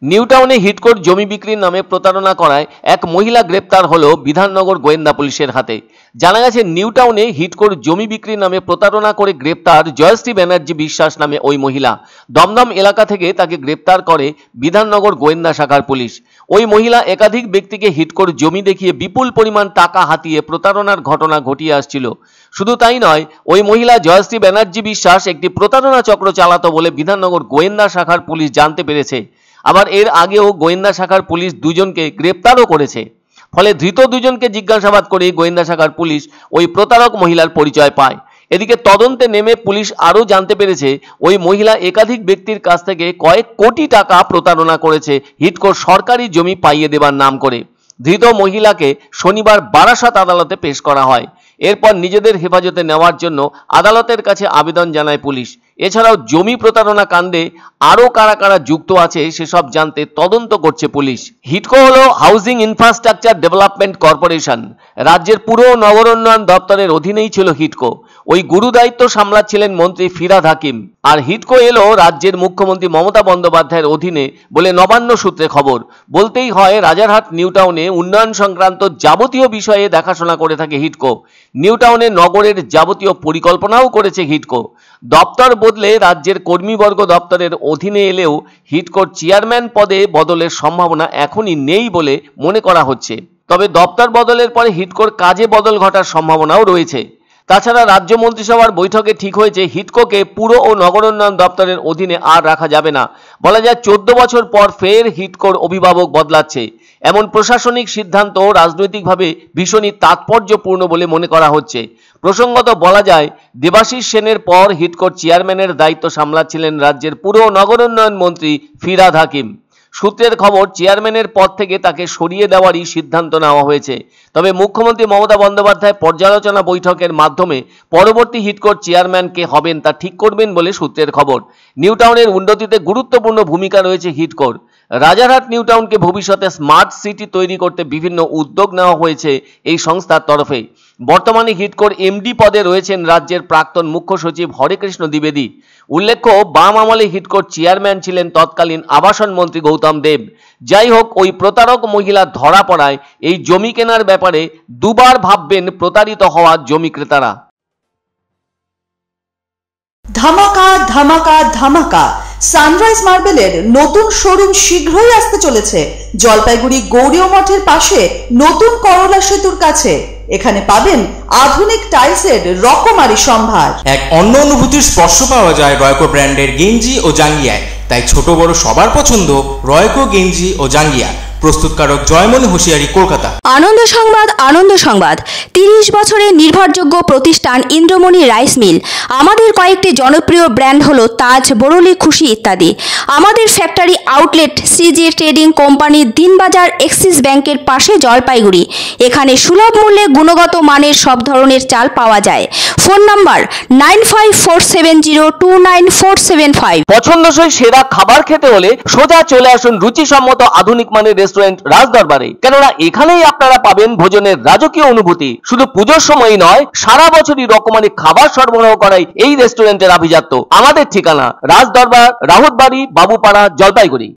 নিউটাউনে হিটকোর জমি বিক্রির নামে প্রতারণা করায় এক মহিলা গ্রেপ্তার হলো বিধাননগর গোয়েন্দা পুলিশের হাতে। জানা গেছে নিউটাউনে হিটকোর জমি বিক্রির নামে প্রতারণা করে গ্রেপ্তার জয়শ্রী ব্যানার্জি বিশ্বাস নামে ওই মহিলা। দমদম এলাকা থেকে তাকে গ্রেপ্তার করে বিধাননগর গোয়েন্দা শাখার পুলিশ। ওই মহিলা একাধিক ব্যক্তিকে হিটকোর জমি দেখিয়ে বিপুল পরিমাণ টাকা হাতিয়ে প্রতারণার ঘটনা ঘটিয়ে আসছিল। শুধু তাই নয়, ওই মহিলা জয়শ্রী ব্যানার্জি বিশ্বাস একটি প্রতারণা চক্র চালাতো বলে বিধাননগর গোয়েন্দা শাখার পুলিশ জানতে পেরেছে। আবার এর আগেও গোয়েন্দা শাখার পুলিশ দুজনকে গ্রেপ্তারও করেছে। ফলে ধৃত দুজনকে জিজ্ঞাসাবাদ করে গোয়েন্দা শাখার পুলিশ ওই প্রতারক মহিলার পরিচয় পায়। এদিকে তদন্তে নেমে পুলিশ আরও জানতে পেরেছে ওই মহিলা একাধিক ব্যক্তির কাছ থেকে কয়েক কোটি টাকা প্রতারণা করেছে হিটকোর সরকারি জমি পাইয়ে দেবার নাম করে। ধৃত মহিলাকে শনিবার বারাসাত আদালতে পেশ করা হয়। এরপর নিজেদের হেফাজতে নেওয়ার জন্য আদালতের কাছে আবেদন জানায় পুলিশ। এছাড়াও জমি প্রতারণা কাণ্ডে আরও কারা কারা যুক্ত আছে সেসব জানতে তদন্ত করছে পুলিশ। হিটকো হলো হাউজিং ইনফ্রাস্ট্রাকচার ডেভেলপমেন্ট কর্পোরেশন। রাজ্যের পুর ও নগর উন্নয়ন দপ্তরের অধীনেই ছিল হিটকো। ওই গুরু দায়িত্ব সামলাচ্ছিলেন মন্ত্রী ফিরহাদ হাকিম। আর হিটকো এলো রাজ্যের মুখ্যমন্ত্রী মমতা বন্দ্যোপাধ্যায়ের অধীনে বলে নবান্ন সূত্রে খবর। বলতেই হয়, রাজারহাট নিউটাউনে উন্নয়ন সংক্রান্ত যাবতীয় বিষয়ে দেখাশোনা করে থাকে হিটকো। নিউটাউনে নগরের যাবতীয় পরিকল্পনাও করেছে হিটকো। দপ্তর বদলে রাজ্যের কর্মীবর্গ দপ্তরের অধীনে এলেও হিটকোর চেয়ারম্যান পদে বদলের সম্ভাবনা এখনই নেই বলে মনে করা হচ্ছে। তবে দপ্তর বদলের পরে হিটকোর কাজে বদল ঘটার সম্ভাবনাও রয়েছে। তাছাড়া রাজ্য মন্ত্রিসভার বৈঠকে ঠিক হয়েছে হিটকোকে পুর ও নগর উন্নয়ন দপ্তরের অধীনে আর রাখা যাবে না। বলা যায় 14 বছর পর ফের হিটকোর অভিভাবক বদলাচ্ছে। এমন প্রশাসনিক সিদ্ধান্ত রাজনৈতিকভাবে ভীষণই তাৎপর্যপূর্ণ বলে মনে করা হচ্ছে। প্রসঙ্গত বলা যায়, দেবাশিস সেনের পর হিটকোর চেয়ারম্যানের দায়িত্ব সামলাচ্ছিলেন রাজ্যের পুর ও নগর উন্নয়ন মন্ত্রী ফিরহাদ হাকিম। সূত্রের খবর, চেয়ারম্যানের পদ থেকে তাকে সরিয়ে দেওয়ারই সিদ্ধান্ত নেওয়া হয়েছে। তবে মুখ্যমন্ত্রী মমতা বন্দ্যোপাধ্যায় পর্যালোচনা বৈঠকের মাধ্যমে পরবর্তী হিটকোর চেয়ারম্যান কে হবেন তা ঠিক করবেন বলে সূত্রের খবর। নিউটাউনের উন্নতিতে গুরুত্বপূর্ণ ভূমিকা রয়েছে হিটকোর। রাজারহাট নিউটাউনকে ভবিষ্যতে স্মার্ট সিটি তৈরি করতে বিভিন্ন উদ্যোগ নেওয়া হয়েছে এই সংস্থার তরফে। বর্তমানে হিটকোর এমডি পদে রয়েছেন রাজ্যের প্রাক্তন মুখ্য সচিব হরেকৃষ্ণ দ্বিবেদী। উল্লেখ্য, বাম আমলে হিটকোর চেয়ারম্যান ছিলেন তৎকালীন আবাসন মন্ত্রী গৌতম দেব। যাই হোক, ওই প্রতারক মহিলা ধরা পড়ায় এই জমি কেনার ব্যাপারে দুবার ভাববেন প্রতারিত হওয়া জমি ক্রেতারা। ধামাকা ধামাকা ধামাকা, সানরাইজ মার্বেলের নতুন শোরুম শীঘ্রই আসতে চলেছে জলপাইগুড়ি গৌরীয় মঠের পাশে নতুন করলা সেতুর কাছে। এখানে পাবেন আধুনিক টাইলসের রকমারি সম্ভার। এক অন্য অনুভূতির স্পর্শ পাওয়া যায় রয়কো ব্র্যান্ডের গেঞ্জি ও জাঙ্গিয়ায়। তাই ছোট বড় সবার পছন্দ রয়কো গেঞ্জি ও জাঙ্গিয়া। প্রস্তুতকারক জয়মনি হোশিয়ারি, কলকাতা। আনন্দ সংবাদ, আনন্দ সংবাদ। 30 বছরের নির্ভরযোগ্য প্রতিষ্ঠান ইন্দ্রমণি রাইস মিল। আমাদের কয়েকটি জনপ্রিয় ব্র্যান্ড হলো তাজ, বরলি, খুশি ইত্যাদি। আমাদের ফ্যাক্টরি আউটলেট সিজে ট্রেডিং কোম্পানি, দিনবাজার, এক্সিস ব্যাংকের পাশে, জলপাইগুড়ি। এখানে সুলভ মূল্যে গুণগত মানের সব ধরনের চাল পাওয়া যায়। Phone number 9547029475। পছন্দসই সেরা খাবার খেতে হলে সোজা চলে আসুন রুচিসম্মত আধুনিক মানের রেস্টুরেন্ট রাজদরবারে। কেননা এখানেই আপনারা পাবেন ভোজনের রাজকীয় অনুভূতি। শুধু পুজোর সময় নয়, সারা বছরই রকমারি খাবার সরবরাহ করাই এই রেস্টুরেন্টের আভিজাত্য। আমাদের ঠিকানা রাজদরবার, রাহুতবাড়ি, বাবুপাড়া, জলপাইগুড়ি।